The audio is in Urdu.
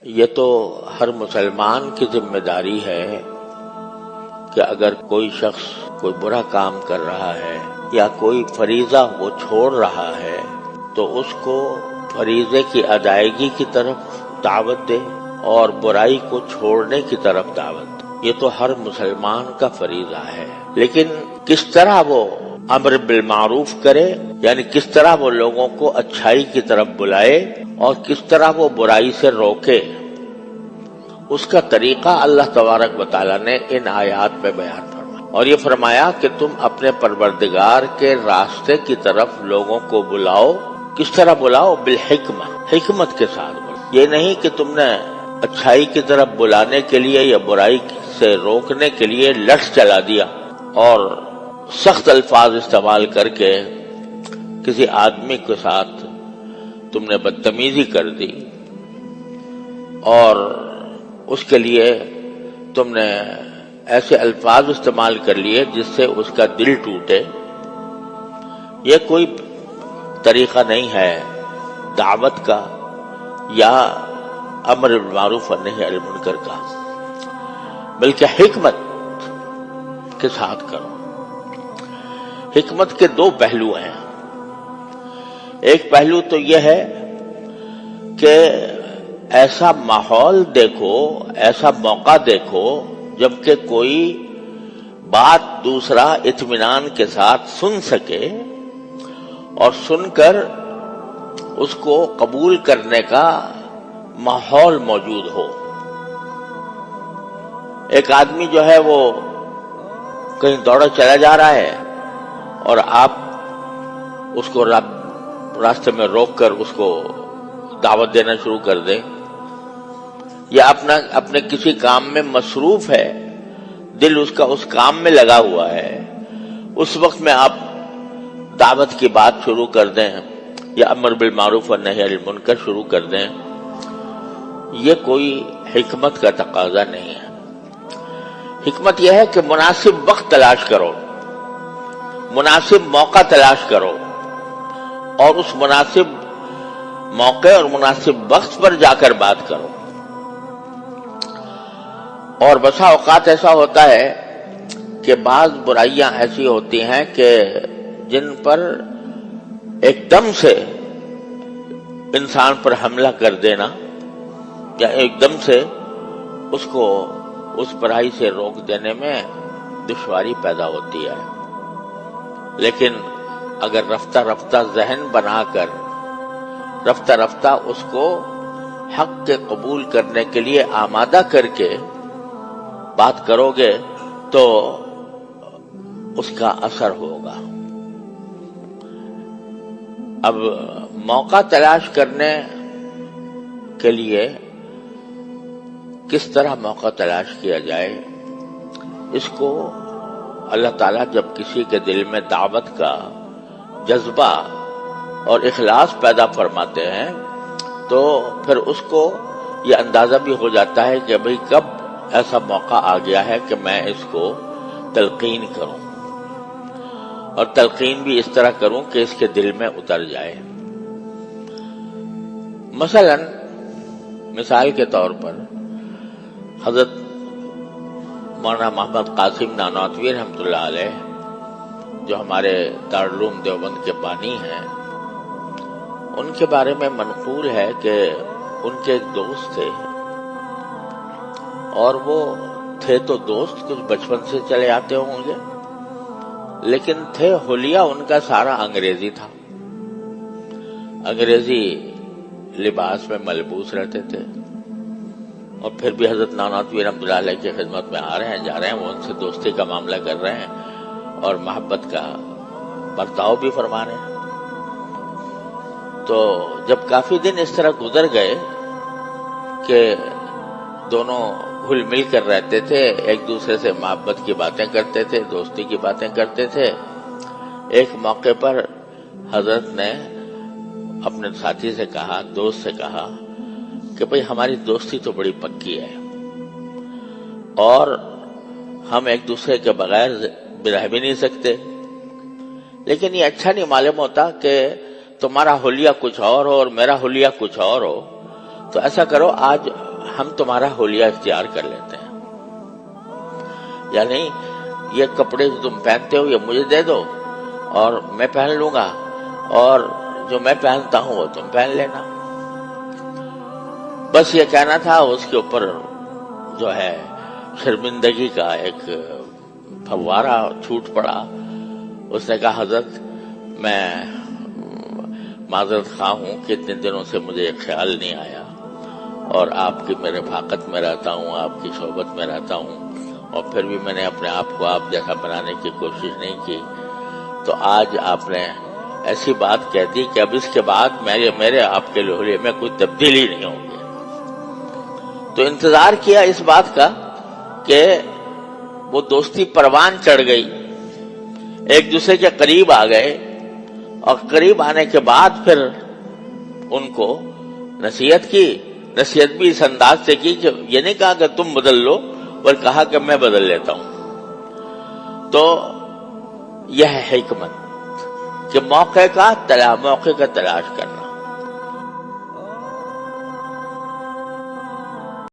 یہ تو ہر مسلمان کی ذمہ داری ہے کہ اگر کوئی شخص کوئی برا کام کر رہا ہے یا کوئی فریضہ وہ چھوڑ رہا ہے تو اس کو فریضے کی ادائیگی کی طرف دعوت دے اور برائی کو چھوڑنے کی طرف دعوت دے۔ یہ تو ہر مسلمان کا فریضہ ہے، لیکن کس طرح وہ امر بالمعروف کرے، یعنی کس طرح وہ لوگوں کو اچھائی کی طرف بلائے اور کس طرح وہ برائی سے روکے، اس کا طریقہ اللہ تبارک و تعالیٰ نے ان آیات میں بیان فرمایا، اور یہ فرمایا کہ تم اپنے پروردگار کے راستے کی طرف لوگوں کو بلاؤ۔ کس طرح بلاؤ؟ بالحکمہ، حکمت کے ساتھ بلاؤ۔ یہ نہیں کہ تم نے اچھائی کی طرف بلانے کے لیے یا برائی سے روکنے کے لیے لٹ چلا دیا اور سخت الفاظ استعمال کر کے کسی آدمی کے ساتھ تم نے بدتمیزی کر دی اور اس کے لیے تم نے ایسے الفاظ استعمال کر لیے جس سے اس کا دل ٹوٹے۔ یہ کوئی طریقہ نہیں ہے دعوت کا یا امر بالمعروف اور نہی عن المنکر کا، بلکہ حکمت کے ساتھ کرو۔ حکمت کے دو پہلو ہیں۔ ایک پہلو تو یہ ہے کہ ایسا ماحول دیکھو، ایسا موقع دیکھو جبکہ کوئی بات دوسرا اطمینان کے ساتھ سن سکے اور سن کر اس کو قبول کرنے کا ماحول موجود ہو۔ ایک آدمی جو ہے وہ کہیں دوڑا چلا جا رہا ہے اور آپ اس کو راستے میں روک کر اس کو دعوت دینا شروع کر دیں، یا اپنے کسی کام میں مصروف ہے، دل اس کا اس کام میں لگا ہوا ہے، اس وقت میں آپ دعوت کی بات شروع کر دیں یا امر بالمعروف اور نہی عن المنکر شروع کر دیں، یہ کوئی حکمت کا تقاضا نہیں ہے۔ حکمت یہ ہے کہ مناسب وقت تلاش کرو، مناسب موقع تلاش کرو اور اس مناسب موقع اور مناسب وقت پر جا کر بات کرو۔ اور بسا اوقات ایسا ہوتا ہے کہ بعض برائیاں ایسی ہوتی ہیں کہ جن پر ایک دم سے انسان پر حملہ کر دینا یا ایک دم سے اس کو اس برائی سے روک دینے میں دشواری پیدا ہوتی ہے، لیکن اگر رفتہ رفتہ ذہن بنا کر رفتہ رفتہ اس کو حق کے قبول کرنے کے لیے آمادہ کر کے بات کرو گے تو اس کا اثر ہوگا۔ اب موقع تلاش کرنے کے لیے کس طرح موقع تلاش کیا جائے، اس کو اللہ تعالیٰ جب کسی کے دل میں دعوت کا جذبہ اور اخلاص پیدا فرماتے ہیں تو پھر اس کو یہ اندازہ بھی ہو جاتا ہے کہ بھئی کب ایسا موقع آ گیا ہے کہ میں اس کو تلقین کروں، اور تلقین بھی اس طرح کروں کہ اس کے دل میں اتر جائے۔ مثال کے طور پر حضرت مولانا محمد قاسم نانوتوی رحمۃ اللہ علیہ جو ہمارے دارالعلوم دیوبند کے بانی ہیں، ان کے بارے میں منقول ہے کہ ان کے ایک دوست تھے، اور وہ تھے تو دوست کچھ بچپن سے چلے آتے ہوں گے، لیکن تھے حلیہ ان کا سارا انگریزی تھا، انگریزی لباس میں ملبوس رہتے تھے، اور پھر بھی حضرت نانوتوی رحمۃ اللہ علیہ کی خدمت میں آ رہے ہیں، جا رہے ہیں، وہ ان سے دوستی کا معاملہ کر رہے ہیں اور محبت کا برتاؤ بھی فرما رہے ہیں۔ تو جب کافی دن اس طرح گزر گئے کہ دونوں گھل مل کر رہتے تھے، ایک دوسرے سے محبت کی باتیں کرتے تھے، دوستی کی باتیں کرتے تھے، ایک موقع پر حضرت نے اپنے ساتھی سے کہا، دوست سے کہا کہ بھئی ہماری دوستی تو بڑی پکی ہے اور ہم ایک دوسرے کے بغیر رہ بھی نہیں سکتے، لیکن یہ اچھا نہیں معلوم ہوتا کہ تمہارا حلیہ کچھ اور ہو اور میرا حلیہ کچھ اور ہو، تو ایسا کرو آج ہم تمہارا حلیہ اختیار کر لیتے ہیں، یعنی یہ کپڑے جو تم پہنتے ہو یہ مجھے دے دو اور میں پہن لوں گا، اور جو میں پہنتا ہوں وہ تم پہن لینا۔ بس یہ کہنا تھا، اس کے اوپر جو ہے شرمندگی کا ایک فوارہ چھوٹ پڑا۔ اس نے کہا حضرت میں معذرت خواہ ہوں کہ اتنے دنوں سے مجھے ایک خیال نہیں آیا، اور آپ کی میں رفاقت میں رہتا ہوں، آپ کی صحبت میں رہتا ہوں، اور پھر بھی میں نے اپنے آپ کو آپ جیسا بنانے کی کوشش نہیں کی، تو آج آپ نے ایسی بات کہہ دی کہ اب اس کے بعد میرے آپ کے لوہے میں کوئی تبدیلی نہیں ہوگی۔ تو انتظار کیا اس بات کا کہ وہ دوستی پروان چڑھ گئی، ایک دوسرے کے قریب آ گئے، اور قریب آنے کے بعد پھر ان کو نصیحت کی۔ نصیحت بھی اس انداز سے کی کہ یہ نہیں کہا کہ تم بدل لو، بلکہ کہا کہ میں بدل لیتا ہوں۔ تو یہ ہے حکمت کہ موقع کا تلاش کرنا۔